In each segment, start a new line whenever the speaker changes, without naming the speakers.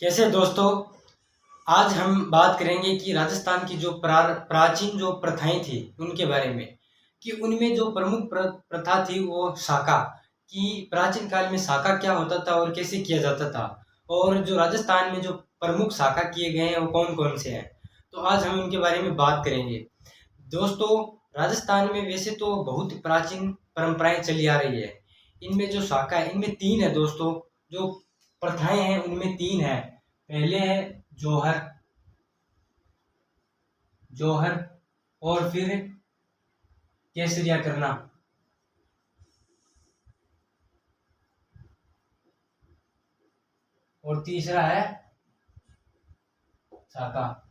कैसे दोस्तों। आज हम बात करेंगे कि राजस्थान की जो प्राचीन जो प्रथाएं थी उनके बारे में, कि उनमें जो प्रमुख प्रथा थी वो शाका, कि प्राचीन काल में शाका क्या होता था और कैसे किया जाता था, और जो राजस्थान में जो प्रमुख शाका किए गए हैं वो कौन कौन से हैं। तो आज हम इनके बारे में बात करेंगे दोस्तों। राजस्थान में वैसे तो बहुत प्राचीन परंपराएं चली आ रही है। इनमें जो शाखा है इनमें तीन है दोस्तों। जो प्रथाएं हैं उनमें तीन है। पहले है जोहर, जोहर और फिर केसरिया करना, और तीसरा है शाका।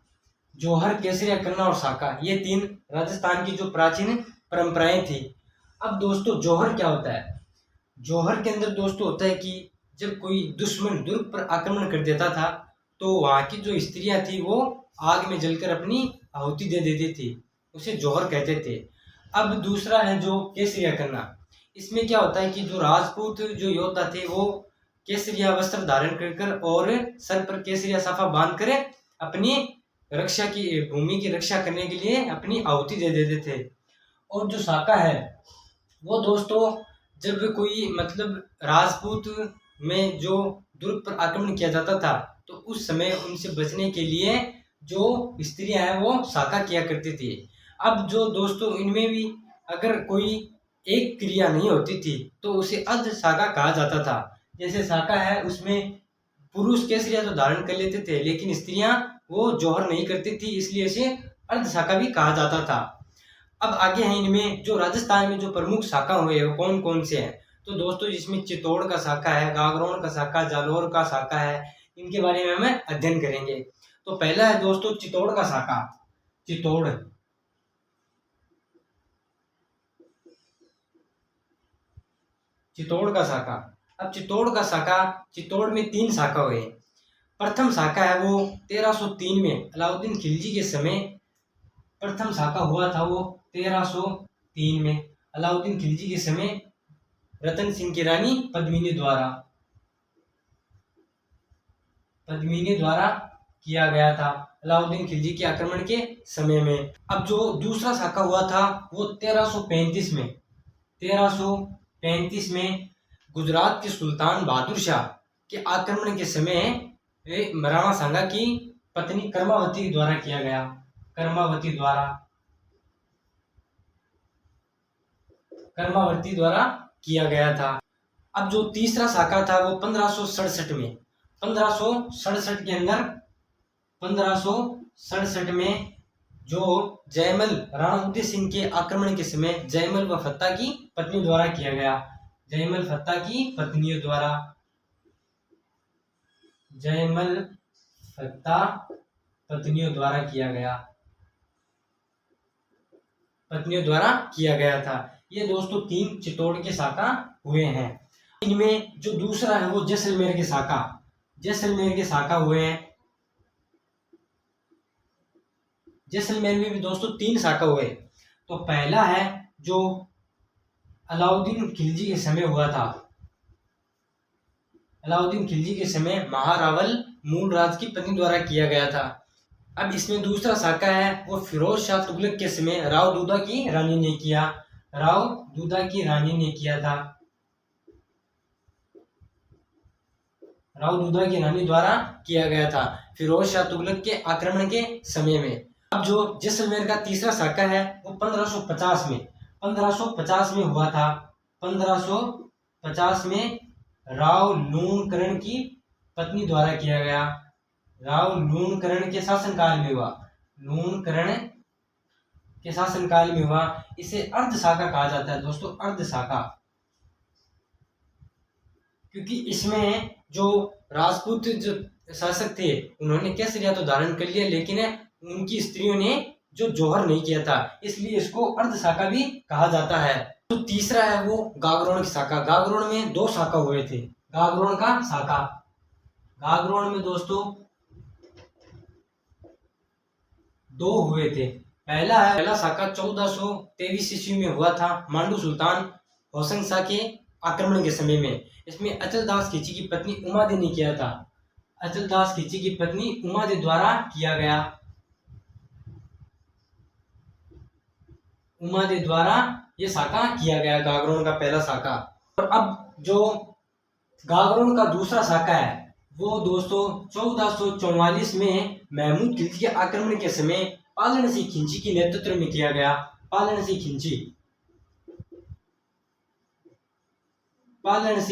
जोहर, केसरिया करना और शाका, ये तीन राजस्थान की जो प्राचीन परंपराएं थी। अब दोस्तों जोहर क्या होता है। जोहर के अंदर दोस्तों होता है कि जब कोई दुश्मन दुर्ग पर आक्रमण कर देता था तो वहां की जो स्त्रियां थी वो आग में जलकर अपनी आहुति दे देती थी, उसे जोहर कहते थे। अब दूसरा है जो केसरिया करना। इसमें क्या होता है कि जो राजपूत जो योद्धा थे वो केसरिया वस्त्र धारण कर कर और सर पर केसरिया साफा बांध कर अपनी रक्षा की भूमि की रक्षा करने के लिए अपनी आहुति दे देते थे। और जो शाका है वो दोस्तों जब कोई मतलब राजपूत में जो दुर्ग पर आक्रमण किया जाता था तो उस समय उनसे बचने के लिए जो स्त्रियां हैं वो शाका किया करती थी। अब जो दोस्तों इनमें भी अगर कोई एक क्रिया नहीं होती थी तो उसे अर्ध शाका कहा जाता था। जैसे शाका है उसमें पुरुष केसरिया तो धारण कर लेते थे लेकिन स्त्रियां वो जौहर नहीं करती थी, इसलिए इसे अर्ध शाका भी कहा जाता था। अब आगे हैं इनमें जो राजस्थान में जो प्रमुख शाखा हुए वो कौन कौन से हैं। तो दोस्तों जिसमें चित्तौड़ का शाखा है, गागरोन का शाखा, जालौर का शाखा है, इनके बारे में हमें अध्ययन करेंगे। तो पहला है दोस्तों चित्तौड़ का शाखा। चित्तौड़, चित्तौड़ का शाखा। अब चित्तौड़ का शाखा, चित्तौड़ में तीन शाखा हुए। प्रथम शाखा है वो 1303 में अलाउद्दीन खिलजी के समय प्रथम शाखा हुआ था। वो 1303 में अलाउद्दीन खिलजी के समय रतन सिंह की रानी पद्मिनी द्वारा किया गया था अलाउद्दीन खिलजी के आक्रमण के समय में। अब जो दूसरा शाखा हुआ था वो 1335 में 1335 में गुजरात के सुल्तान बहादुर शाह के आक्रमण के समय महाराणा सांगा की पत्नी कर्मावती द्वारा किया गया। कर्मावती द्वारा किया गया था। अब जो तीसरा शाखा था वो 1567 में 1567 के अंदर 1567 में जो जयमल राणा उदय सिंह के आक्रमण के समय जयमल व फत्ता की पत्नी द्वारा किया गया। जयमल फत्ता की पत्नियों द्वारा, जयमल फत्ता पत्नियों द्वारा किया गया था। ये दोस्तों तीन चित्तौड़ के शाखा हुए हैं। इनमें जो दूसरा है वो जैसलमेर के शाखा हुए हैं। जैसलमेर में भी दोस्तों तीन शाखा हुए। तो पहला है जो अलाउद्दीन खिलजी के समय हुआ था। अलाउद्दीन खिलजी के समय महारावल मूलराज की पत्नी द्वारा किया गया था। अब इसमें दूसरा शाखा है वो फिरोज शाह तुगलक के समय राव दूदा की रानी ने किया था। राव दूदा की रानी द्वारा किया गया था फिरोज शाह तुगलक के आक्रमण के समय में। अब जो जैसलमेर का तीसरा शाखा है वो 1550 में हुआ था। 1550 में राव लूणकरण की पत्नी द्वारा किया गया। राव लूणकरण के शासनकाल में हुआ। इसे अर्ध शाखा कहा जाता है दोस्तों, अर्ध शाखा, क्योंकि इसमें जो राजपूत जो शासक थे उन्होंने केसरिया तो धारण कर लिया लेकिन उनकी स्त्रियों ने जो जौहर नहीं किया था, इसलिए इसको अर्ध शाखा भी कहा जाता है। तो तीसरा है वो गागरोन की शाखा। गागरोन में दो शाखा हुए थे। गागरोन में दोस्तों दो हुए थे। पहला शाखा 1423 ईस्वी में हुआ था मांडू सुल्तान होशंग शाह के आक्रमण के समय में। इसमें अचल दास खिची की पत्नी उमा देवी ने किया था। अचलदास खिलजी की पत्नी उमादेवी द्वारा किया गया। उमादेवी द्वारा ये साका किया गया, गागरोन का पहला साका। और अब जो गागरोन का दूसरा साका है वो दोस्तों 1444 में महमूद खिलजी के आक्रमण के समय पालन सिंह खिलजी के नेतृत्व में किया गया। पालन सिंह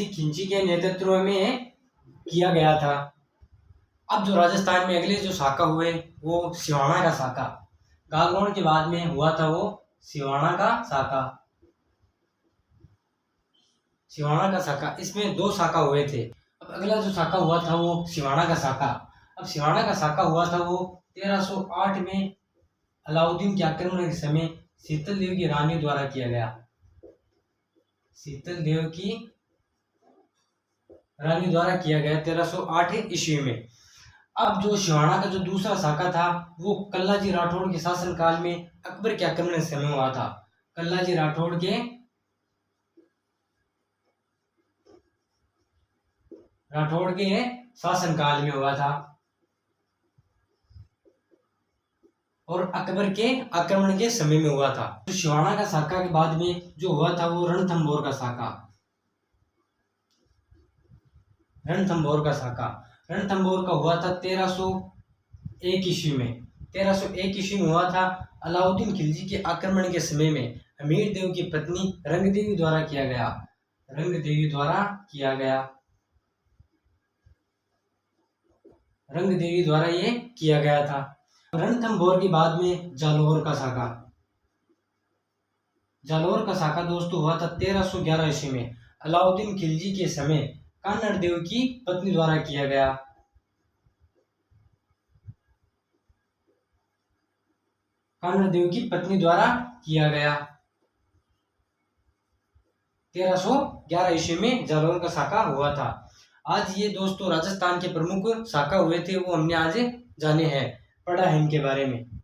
खिलजी के नेतृत्व में किया गया था। अब जो राजस्थान में अगले जो साका हुए वो सिवाना का साका, गागरोन के बाद में हुआ था वो सिवाना का साका। सिवाना का साका, इसमें 2 साका हुए थे। अब अगला जो साका हुआ था वो सिवाना का साका। अब सिवाना का साका हुआ था वो 1308 में अलाउद्दीन के आक्रमण के समय शीतल देव की रानी द्वारा किया गया। शीतल देव की रानी द्वारा किया गया 1308 ईस्वी में। अब जो सिवाना का जो दूसरा साका था वो कल्लाजी राठौड़ के शासनकाल में अकबर के आक्रमण के समय हुआ था। कल्लाजी राठौड़ के शासनकाल में हुआ था और अकबर के आक्रमण के समय में हुआ था। तो सिवाना का साका के बाद में जो हुआ था वो रणथंभौर का साका। रणथंभौर का हुआ था 1301 ईस्वी में। 1301 ईस्वी में हुआ था। अलाउद्दीन खिलजी के आक्रमण के समय में हमीर देव की पत्नी रंगदेवी द्वारा किया गया था। रणथंभौर के बाद में जालौर का साका दोस्तों हुआ था 1311 ईस्वी में। अलाउद्दीन खिलजी के समय कान्हड़ देव की पत्नी द्वारा किया गया। कान्हड़ देव की पत्नी द्वारा किया गया। 1311 ईस्वी में जालौर का साका हुआ था। आज ये दोस्तों राजस्थान के प्रमुख साका हुए थे वो हमने आज जाने हैं, पढ़ा है इनके बारे में।